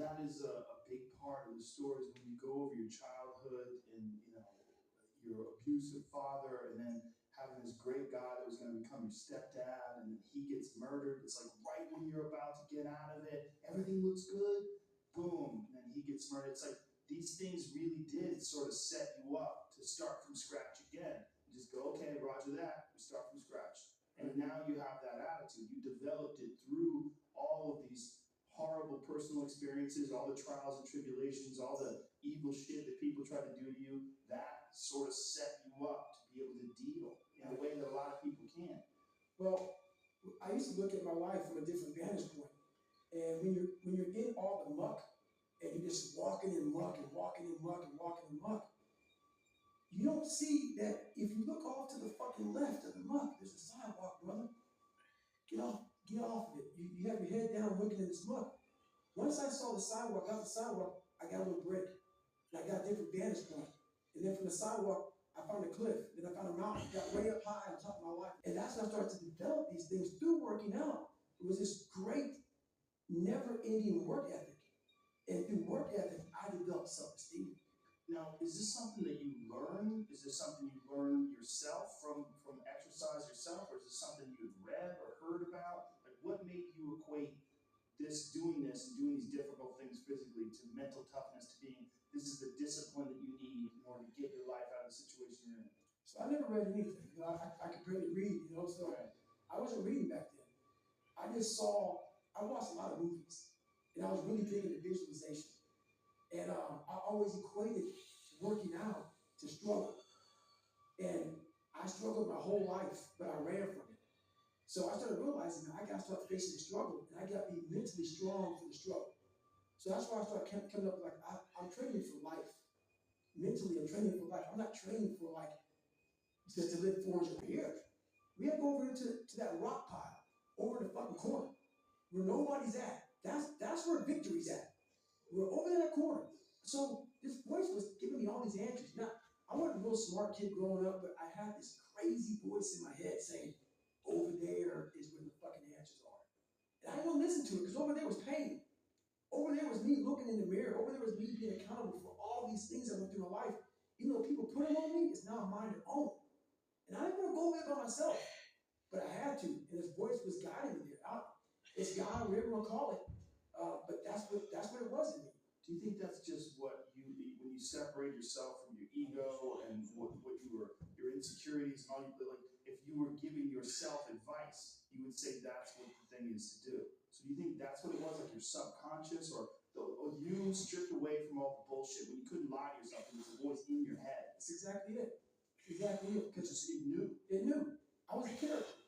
that is a big part of the stories when you go over your childhood and your abusive father, and then having this great guy that was going to become your stepdad, and then he gets murdered. It's like right when you're about to get out of it, everything looks good, boom, and then he gets murdered. It's like these things really did sort of set you up to start from scratch again. You just go, okay, Roger that, we start from scratch. And now you have that attitude. You developed it through all of these horrible personal experiences, all the trials and tribulations, all the evil shit that people try to do to you. That sort of set you up to be able to deal in a way that a lot of people can't. Well, I used to look at my life from a different vantage point. And when you're in all the muck and you're just walking in muck and walking in muck and walking in muck, you don't see that if you look off to the fucking left of the muck, there's a sidewalk, brother. Get off of it. You have your head down looking in this muck. Once I saw the sidewalk, out the sidewalk, I got a little break. And I got a different vantage point. And then from the sidewalk, I found a cliff. Then I found a mountain. Got way up high on top of my life. And that's when I started to develop these things through working out. It was this great, never-ending work ethic. And through work ethic, I developed self-esteem. Now, is this something that you learn? Is this something you learn yourself from exercise yourself, or is this something you've read or heard about? Like, what made you equate doing this and doing these difficult things physically to mental toughness, to being this is the discipline that you need in order to get your life out of the situation you're in? So I never read anything. I could barely read, so Right. I wasn't reading back then. I watched a lot of movies, and I was really big into visualization. And I always equated working out to struggle. And I struggled my whole life, but I ran from it. So I started realizing that I got to start facing the struggle, and I got to be mentally strong for the struggle. So that's why I started coming up like, I'm training for life. Mentally, I'm training for life. I'm not training for like just to live 400 here. We have to go over to that rock pile, over in the fucking corner, where nobody's at. That's where victory's at. We're over in that corner. So this voice was giving me all these answers. Now, I wasn't a real smart kid growing up, but I had this crazy voice in my head saying, over there is where the fucking answers are. And I didn't listen to it because over there was pain. Over there was me looking in the mirror. Over there was me being accountable for all these things I went through in my life. Even though people put them on me, it's now mine to own. And I didn't want to go there by myself, but I had to. And his voice was guiding me there. It's God, whatever you want to call it. But that's what it was in me. Do you think that's just what when you separate yourself from your ego and what your insecurities and all you, like if you were giving yourself advice, you would say that's what the thing is to do. So do you think that's what it was, like your subconscious, or you stripped away from all the bullshit when you couldn't lie to yourself? There was a voice in your head. That's exactly it. Exactly it. Because it knew. It knew. I was a character.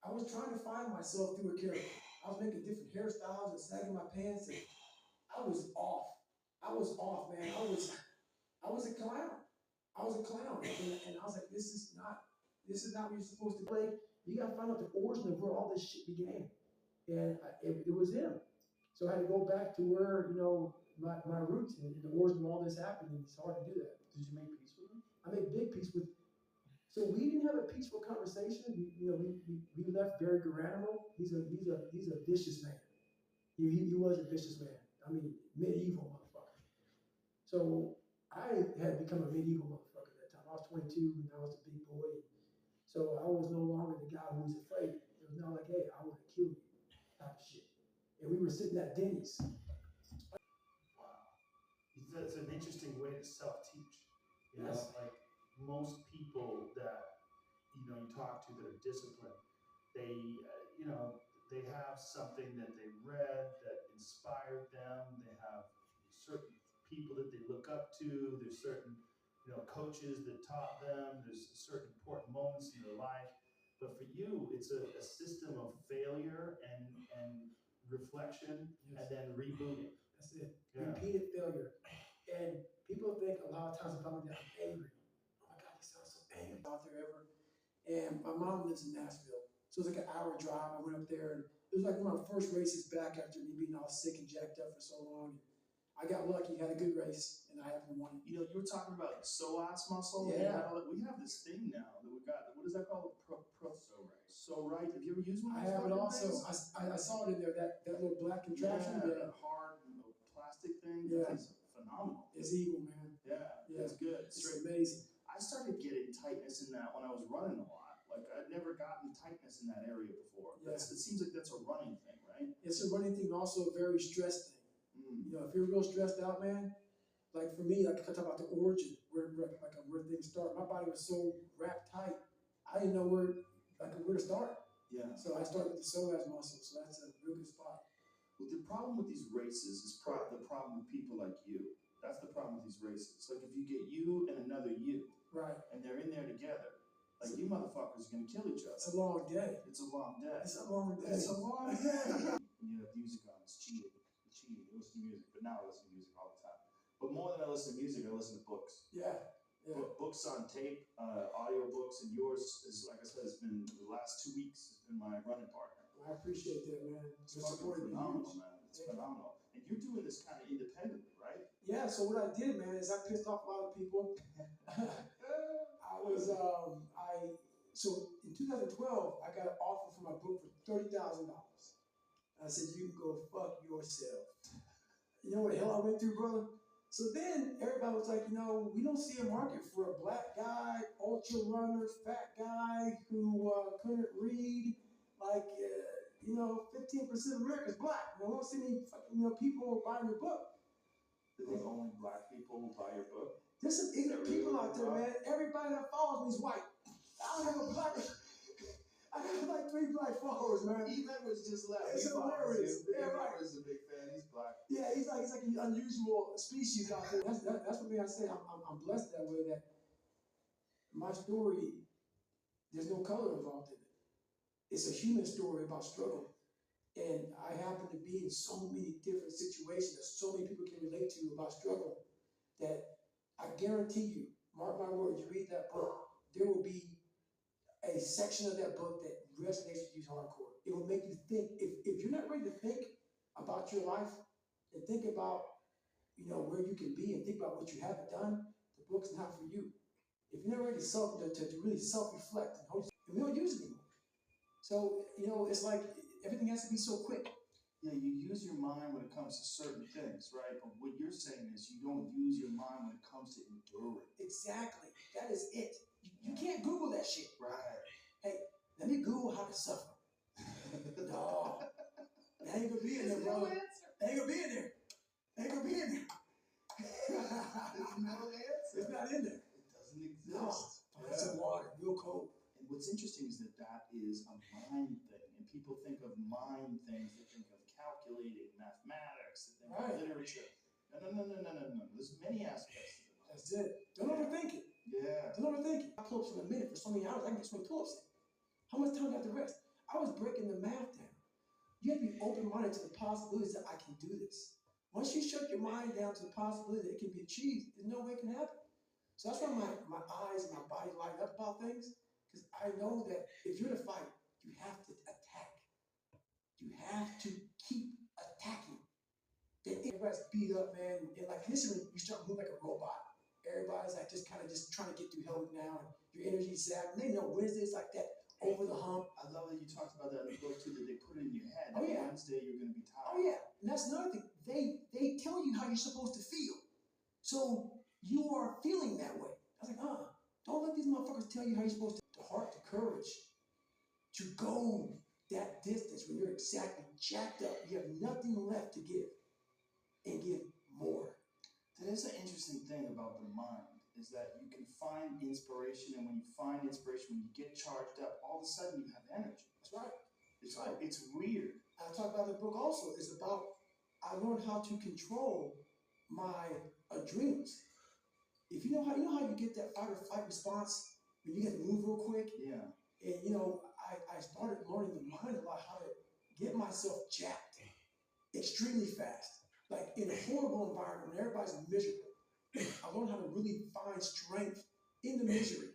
I was trying to find myself through a character. I was making different hairstyles and sagging my pants, and I was off. I was off, man. I was a clown. I was a clown, and I was like, this is not what you're supposed to play. You got to find out the origin of where all this shit began, and it was him. So I had to go back to where my roots and the origin of all this happened, and it's hard to do that. Did you make peace with him? I made big peace with. So we didn't have a peaceful conversation. We left Barry Geronimo. He's a vicious man. He was a vicious man. I mean, medieval motherfucker. So I had become a medieval motherfucker at that time. I was 22 and I was a big boy. So I was no longer the guy who was afraid. It was now like, hey, I want to kill you type of shit. And we were sitting at Denny's. Wow. That's an interesting way to self-teach. Yes. Like most people that you talk to that are disciplined, they they have something that they read that inspired them. They have certain people that they look up to. There's certain coaches that taught them. There's certain important moments in their life. But for you, it's a system of failure and reflection, Yes. and then rebooting. That's it. Yeah. Repeated failure. And people think a lot of times about me that I'm angry. Oh my God, you sound so angry out there ever. And my mom lives in Nashville. So it was like an hour drive. I went up there, and it was like one of my first races back after me being all sick and jacked up for so long. I got lucky, had a good race, and I happened to win. You were talking about psoas muscle. Yeah. We have this thing now that we got. What is that called? So right. Have you ever used one? I have it also. I saw it in there. That little black contraption. Yeah, hard man. Yeah. He's phenomenal. It's evil, man. Yeah, Yeah. it's good. It's Straight. amazing. I started getting tightness in that when I was running a lot. Like I'd never gotten tightness in that area before. Yeah. It seems like that's a running thing, right? It's a running thing, also a very stressed thing. Mm. You know, if you're real stressed out, man, like for me, like I talk about the origin, where things start. My body was so wrapped tight, I didn't know where to start. Yeah. So I started with the psoas muscle. So that's a real good spot. Well, the problem with these races is the problem with people like you. That's the problem with these races. Like if you get you and another you, Right. and they're in there together, like you motherfuckers are gonna kill each It's other. a long day. It's a long day. It's a long day. It's a long day. You have music on, it's cheating. It's cheating. You listen to music, but now I listen to music all the time. But more than I listen to music, I listen to books. Yeah. Yeah. Books on tape, audio books, and yours is, like I said, it's been the last 2 weeks. It's been my running partner. I appreciate that, man. It's fucking phenomenal, man. It's phenomenal. And you're doing this kind of independently, right? Yeah, so what I did, man, is I pissed off a lot of people. So in 2012, I got an offer for my book for $30,000. I said, you can go fuck yourself. You know what the hell I went through, brother? So then everybody was like, you know, we don't see a market for a black guy, ultra runner, fat guy who couldn't read. Like, 15% of America's black. We don't see any fucking, people buying your book. There's only black people who buy your book. There's some ignorant people out there, man. Everybody that follows me is white. I don't have a black. I have like 3 black followers, man. Edwards just left. It's hilarious. Yeah, right. Edwards is a big fan. He's black. Yeah, he's like an unusual species out there. That's what I say. I'm blessed that way. That my story, there's no color involved in it. It's a human story about struggle. And I happen to be in so many different situations that so many people can relate to about struggle that I guarantee you, mark my words, you read that book, there will be a section of that book that resonates with you hardcore. It will make you think. If you're not ready to think about your life and think about, where you can be and think about what you haven't done, the book's not for you. If you're not ready to really self-reflect, and we don't use it anymore. So, it's like everything has to be so quick. Yeah, you use your mind when it comes to certain things, right? But what you're saying is you don't use your mind when it comes to enduring. Exactly. That is it. You can't Google that shit. Right. Hey, let me Google how to suffer. No. That ain't gonna be in there, brother. That ain't gonna be in there. That ain't gonna be in there. There's no answer. It's not in there. It doesn't exist. No. Find some water, real cold. And what's interesting is that is a mind thing. And people think of mind things, they think of calculating, mathematics, they think of literature. No. There's many aspects to it. That's it. Don't overthink it. Yeah. Don't overthink it. I pull ups in a minute for so many hours, I can get 20 pull ups in. How much time do I have to rest? I was breaking the math down. You have to be open-minded to the possibilities that I can do this. Once you shut your mind down to the possibility that it can be achieved, there's no way it can happen. So that's why my eyes and my body light up about things, because I know that if you're in a fight, you have to attack. You have to keep attacking. Then everybody's beat up, man. And like initially, you start moving like a robot. Everybody's like just trying to get through hell now, and your energy's sapped. And they know Wednesday's like that over the hump. I love that you talked about that in the book too, that they put it in your head. Oh, yeah. Wednesday you're gonna be tired. Oh yeah, and that's another thing. They tell you how you're supposed to feel, so you are feeling that way. I was like, don't let these motherfuckers tell you how you're supposed to. The heart, the courage to go that distance when you're exactly jacked up, you have nothing left to give, and give more. That is an interesting thing about the mind, is that you can find inspiration, and when you find inspiration, when you get charged up, all of a sudden you have energy. That's right. It's weird. I talk about the book also. It's about, I learned how to control my adrenals. If you know how you get that fight or flight response when you get to move real quick. Yeah. And I started learning the mind a lot, how to get myself jacked extremely fast. Like in a horrible environment when everybody's miserable. I learned how to really find strength in the misery.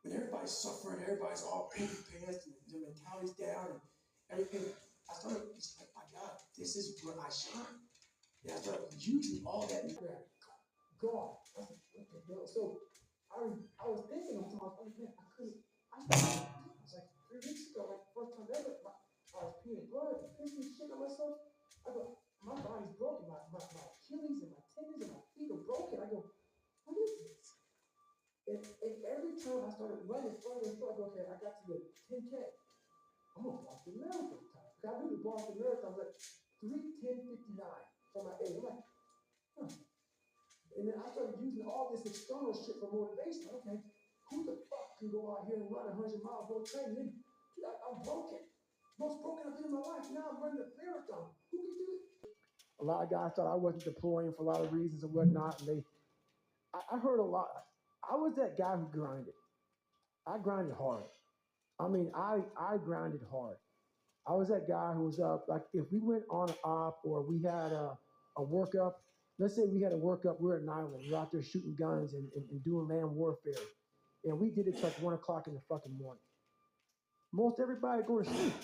When everybody's suffering, everybody's all poopy pants and their mentality's down and everything. I started, it's like, my God, this is where I shine. And I started using all that. God, so I was thinking to myself, man, I was like 3 weeks ago, like first time ever, I was peeing blood and pissing shit on myself. I go, my body's broken, my Achilles and my Boston Marathon, like 3:10:59 for my age. I'm like, huh. And then I started using all this external shit for motivation. Okay, who the fuck can go out here and run 100 miles, go train? Dude, I'm broken. Most broken I've been in my life. Now I'm running a marathon. Who can do it? A lot of guys thought I wasn't deploying for a lot of reasons and whatnot. And I heard a lot. I was that guy who grinded. I grinded hard. I mean, I grinded hard. I was that guy who was up, like if we went on an op or we had a workup, let's say we had a workup, we're at an island, we're out there shooting guns and doing land warfare. And we did it till like 1 o'clock in the fucking morning. Most everybody go to sleep.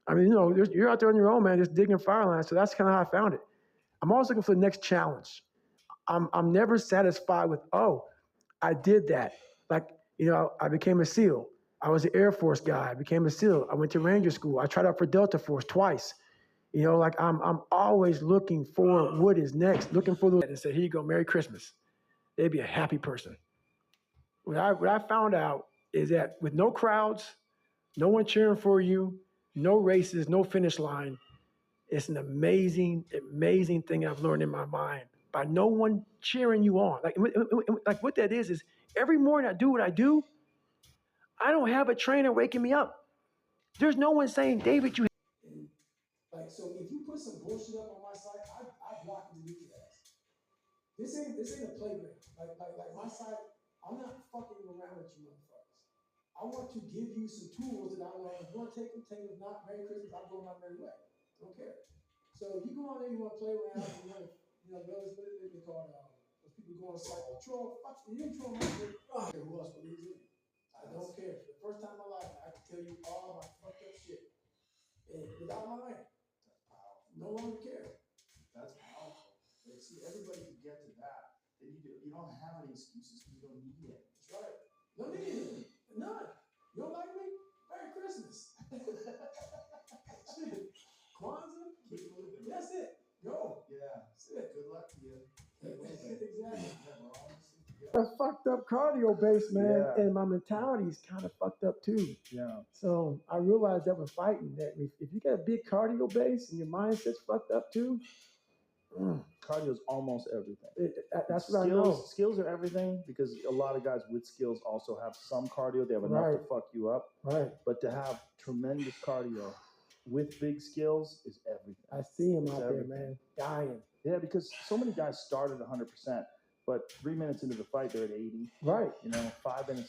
I mean, you're out there on your own, man, just digging fire lines. So that's kind of how I found it. I'm always looking for the next challenge. I'm never satisfied with, oh, I did that. Like, I became a SEAL. I was an Air Force guy. I became a SEAL. I went to Ranger School. I tried out for Delta Force twice. Like I'm always looking for what is next, looking for the and say, here you go, Merry Christmas. They'd be a happy person. What I found out is that with no crowds, no one cheering for you, no races, no finish line, it's an amazing, amazing thing I've learned in my mind. By no one cheering you on. Like what that is every morning I do what I do, I don't have a trainer waking me up. There's no one saying, David, you. Like, so if you put some bullshit up on my site, I block and delete your ass. This ain't a playground. Like my site, I'm not fucking around with you motherfuckers. I want to give you some tools that I learned. If you want to take them, take them. If not, Merry Christmas, I'm going my merry way. I don't care. So you go on there, you want to play around, you want to, those, what is it called? Those people go on site, troll, fuck, you didn't troll my shit. I don't care who else believes in it. I don't care. For the first time in my life, I can tell you all my fucked up shit. And without lying, no longer care. That's powerful. Like, see, everybody can get to that. Then you don't have any excuses because you don't need it. That's right. No need it. None. You don't like me? Merry Christmas. Shit. Kwanzaa? Keep moving. That's it. Go. Yeah. That's it. Good luck to you. Exactly. Yeah, A fucked up cardio base, man, Yeah. and my mentality is kind of fucked up too. Yeah. So I realized that with fighting, that if you got a big cardio base and your mindset's fucked up too, Cardio is almost everything. That's what I know. Skills are everything because a lot of guys with skills also have some cardio. They have enough to fuck you up. Right. But to have tremendous cardio with big skills is everything. I see him out there, man, dying. Yeah, because so many guys start at 100%, but 3 minutes into the fight, they're at 80. Right. 5 minutes